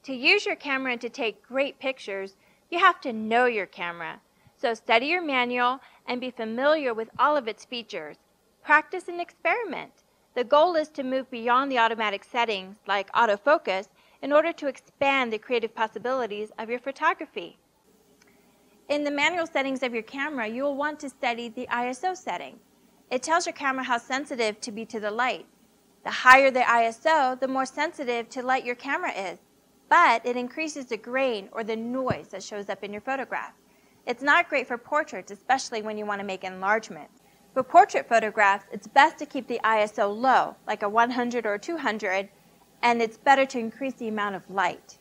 To use your camera and to take great pictures, you have to know your camera. So study your manual and be familiar with all of its features. Practice and experiment. The goal is to move beyond the automatic settings like autofocus in order to expand the creative possibilities of your photography. In the manual settings of your camera, you will want to study the ISO setting. It tells your camera how sensitive to be to the light. The higher the ISO, the more sensitive to light your camera is. But it increases the grain or the noise that shows up in your photograph. It's not great for portraits, especially when you want to make enlargements. For portrait photographs, it's best to keep the ISO low, like a 100 or 200, and it's better to increase the amount of light.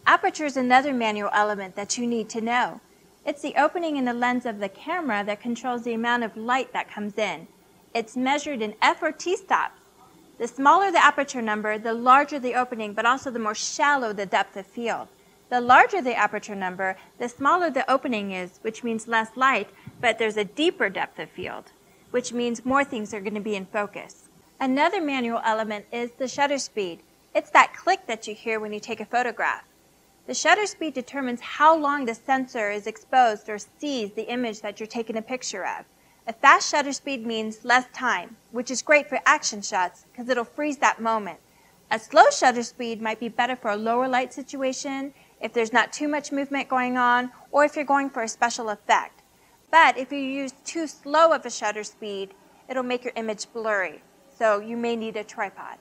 Aperture is another manual element that you need to know. It's the opening in the lens of the camera that controls the amount of light that comes in. It's measured in f or t-stops. The smaller the aperture number, the larger the opening, but also the more shallow the depth of field. The larger the aperture number, the smaller the opening is, which means less light, but there's a deeper depth of field, which means more things are going to be in focus. Another manual element is the shutter speed. It's that click that you hear when you take a photograph. The shutter speed determines how long the sensor is exposed or sees the image that you're taking a picture of. A fast shutter speed means less time, which is great for action shots because it'll freeze that moment. A slow shutter speed might be better for a lower light situation, if there's not too much movement going on, or if you're going for a special effect. But if you use too slow of a shutter speed, it'll make your image blurry, so you may need a tripod.